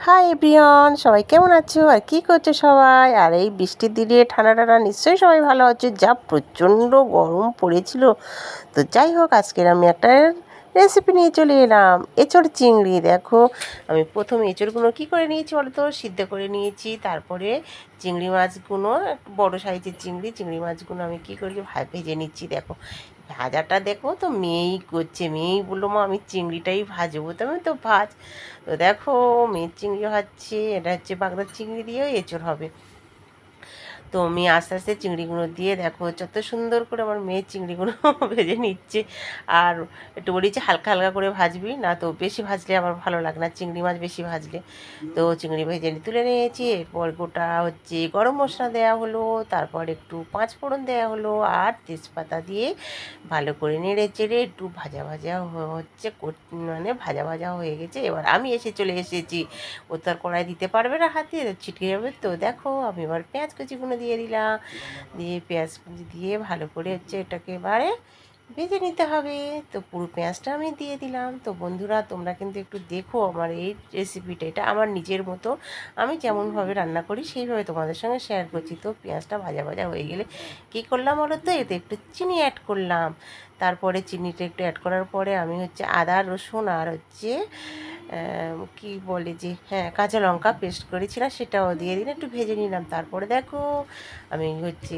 Hi everyone, সবাই কেমন আছো আর কি করছো সবাই? আর এই বৃষ্টির দিনে ঠান্ডা ঠান্ডা নিশ্চয়ই সবাই ভালো আছে। যা প্রচণ্ড গরম পড়েছিল। তো যাই হোক, আজকের আমি একটা রেসিপি নিয়ে চলে এলাম, এঁচড় চিংড়ি। দেখো, আমি প্রথমে এঁচড়গুলো কী করে নিয়েছি বলো তো, সিদ্ধ করে নিয়েছি। তারপরে চিংড়ি মাছগুলো, একটু বড়ো সাইজের চিংড়ি মাছগুলো আমি কী করি, ভেজে নিচ্ছি। দেখো ভাজাটা দেখো তো, মেয়েই করছে। মেয়েই বললো, মা আমি চিংড়িটাই ভাজবো। তো আমি তো ভাজ। তো দেখো, মেয়ের চিংড়ি ভাজছে। এটা হচ্ছে বাগদার চিংড়ি দিয়েও এঁচড় হবে। তো আমি আস্তে আস্তে চিংড়িগুলো দিয়ে দেখো যত সুন্দর করে আমার মেয়ের চিংড়িগুলো ভেজে নিচ্ছে। আর একটু বলেছি হালকা হালকা করে ভাজবি, না তো বেশি ভাজলে আমার ভালো লাগে না, চিংড়ি মাছ বেশি ভাজলে। তো চিংড়ি ভেজে তুলে নিয়েছি। এরপর গোটা হচ্ছে গরম মশলা দেওয়া হলো, তারপর একটু পাঁচ ফোড়ন দেওয়া হলো, আর তেজপাতা দিয়ে ভালো করে নেড়ে চেড়ে একটু ভাজা ভাজা হচ্ছে, মানে ভাজা ভাজা হয়ে গেছে। এবার আমি চলে এসেছি। ও তো আর কড়াই দিতে পারবে না, হাতে ছিটকে যাবে। তো দেখো, আমি এবার পেঁয়াজ কুচিগুলো দিয়ে দিলাম। দিয়ে পেঁয়াজ কুচি দিয়ে ভালো করে হচ্ছে এটাকে এবারে ভেজে নিতে হবে। তো পুরো পেঁয়াজটা আমি দিয়ে দিলাম। তো বন্ধুরা, তোমরা কিন্তু একটু দেখো আমার এই রেসিপিটা। এটা আমার নিজের মতো, আমি যেমনভাবে রান্না করি সেইভাবে তোমাদের সঙ্গে শেয়ার করছি। তো পেঁয়াজটা ভাজা ভাজা হয়ে গেলে কী করলাম বলো তো, এতে একটু চিনি অ্যাড করলাম। তারপরে চিনিটা একটু অ্যাড করার পরে আমি হচ্ছে আদা রসুন আর হচ্ছে কি বলে যে, হ্যাঁ, কাঁচা লঙ্কা পেস্ট করেছিলাম, সেটাও দিয়ে দিলাম, একটু ভেজে নিলাম। তারপরে দেখো আমি হচ্ছে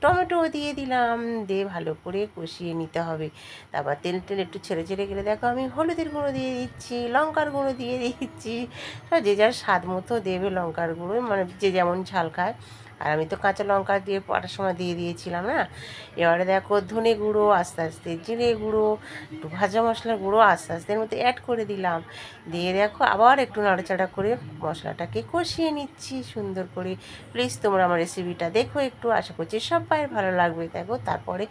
টমেটো দিয়ে দিলাম। দিয়ে ভালো করে কষিয়ে নিতে হবে। তারপর তেল টেল একটু ছেড়ে ছেড়ে গেলে দেখো আমি হলুদের গুঁড়ো দিয়ে দিচ্ছি, লঙ্কার গুঁড়ো দিয়ে দিচ্ছি। যে যার স্বাদ মতো দেবে লঙ্কার গুঁড়ো, মানে যে যেমন ঝাল খায়। আর আমি তো কাঁচা লঙ্কা দিয়ে পাটার সময় দিয়ে দিয়েছিলাম না। এবারে দেখো ধনে গুঁড়ো আস্তে আস্তে, জিরে গুঁড়ো, একটু ভাজা মশলার গুঁড়ো আস্তে আস্তে এর মধ্যে অ্যাড করে দিলাম। দিয়ে দেখো আবার একটু নাড়াচাড়া করে মশলাটাকে কষিয়ে নিচ্ছি সুন্দর করে। প্লিজ তোমরা আমার রেসিপিটা দেখো একটু, আশা করছি সবাই ভালো লাগবে। দেখো তারপরে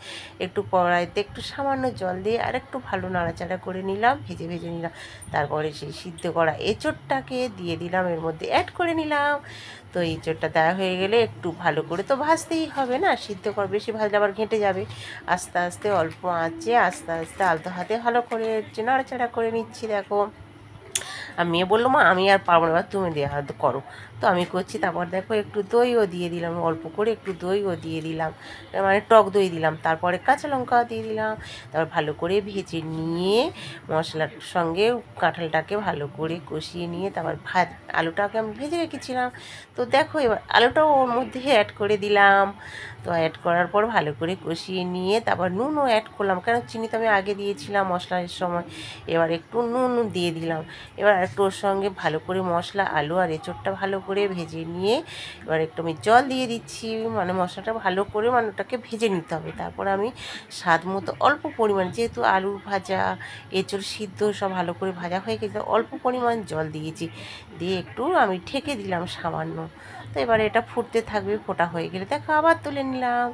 একটু কড়াইতে একটু সামান্য জল দিয়ে আর একটু ভালো নাড়াচাড়া করে নিলাম, ভেজে ভেজে নিলাম। তারপরে সেই সিদ্ধ করা এঁচড়টাকে দিয়ে দিলাম, এর মধ্যে অ্যাড করে নিলাম। তো এঁচড়টা দেওয়া হয়ে গেলে একটু ভালো করে তো ভাজতেই হবে না, সিদ্ধ কর, বেশি ভাজলে আবার ঘেঁটে যাবে। আস্তে আস্তে অল্প আঁচে আস্তে আস্তে আলতো হাতে ভালো করে নাড়াচাড়া করে নিচ্ছি। দেখো আর মেয়ে বললো, মা আমি আর পারবো না, এবার তুমি দেওয়া হয়তো করো। তো আমি করছি। তারপর দেখো একটু দইও দিয়ে দিলাম, অল্প করে একটু দইও দিয়ে দিলাম, মানে টক দই দিলাম। তারপরে কাঁচা লঙ্কাও দিয়ে দিলাম। তারপর ভালো করে ভেজে নিয়ে মশলার সঙ্গে কাঁঠালটাকে ভালো করে কষিয়ে নিয়ে তারপর আলুটাকে আমি ভেজে রেখেছিলাম। তো দেখো এবার আলুটাও ওর মধ্যে অ্যাড করে দিলাম। তো অ্যাড করার পর ভালো করে কষিয়ে নিয়ে তারপর নুনও অ্যাড করলাম, কেন চিনি তো আমি আগে দিয়েছিলাম মশলার সময়। এবার একটু নুন দিয়ে দিলাম। এবার একটু ওর সঙ্গে ভালো করে মশলা, আলু আর এঁচড়টা ভালো করে ভেজে নিয়ে এবার একটু আমি জল দিয়ে দিচ্ছি, মানে মশলাটা ভালো করে মানে ওটাকে ভেজে নিতে হবে। তারপর আমি স্বাদ মতো অল্প পরিমাণ, যেহেতু আলু ভাজা এঁচড় সিদ্ধ সব ভালো করে ভাজা হয়ে গেছে, অল্প পরিমাণ জল দিয়েছি। দিয়ে একটু আমি ঢেকে দিলাম সামান্য। তো এবারে এটা ফুটতে থাকবে, ফোটা হয়ে গেলে দেখো আবার তুলে নিলাম।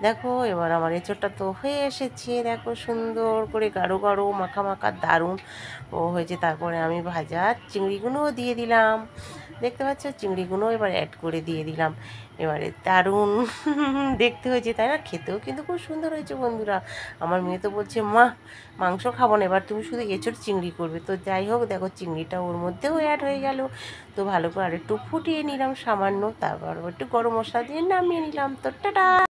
দেখো এবার আমার এঁচড়টা তো হয়ে এসেছে, দেখো সুন্দর করে গাঢ় গাঢ় মাখা মাখা দারুণ ও হয়েছে। তারপরে আমি ভাজা চিংড়িগুলোও দিয়ে দিলাম, দেখতে পাচ্ছ চিংড়িগুলো এবার অ্যাড করে দিয়ে দিলাম। এবারে দারুণ দেখতে হয়েছে, তাই না? খেতেও কিন্তু খুব সুন্দর হয়েছে বন্ধুরা। আমার মেয়ে তো বলছে, মা মাংস খাবো না, এবার তুমি শুধু এঁচড় চিংড়ি করবে। তো যাই হোক, দেখো চিংড়িটা ওর মধ্যেও অ্যাড হয়ে গেল। তো ভালো করে আরেকটু ফুটিয়ে নিলাম সামান্য, তারপর একটু গরম মশলা দিয়ে নামিয়ে নিলাম। তো টাটা।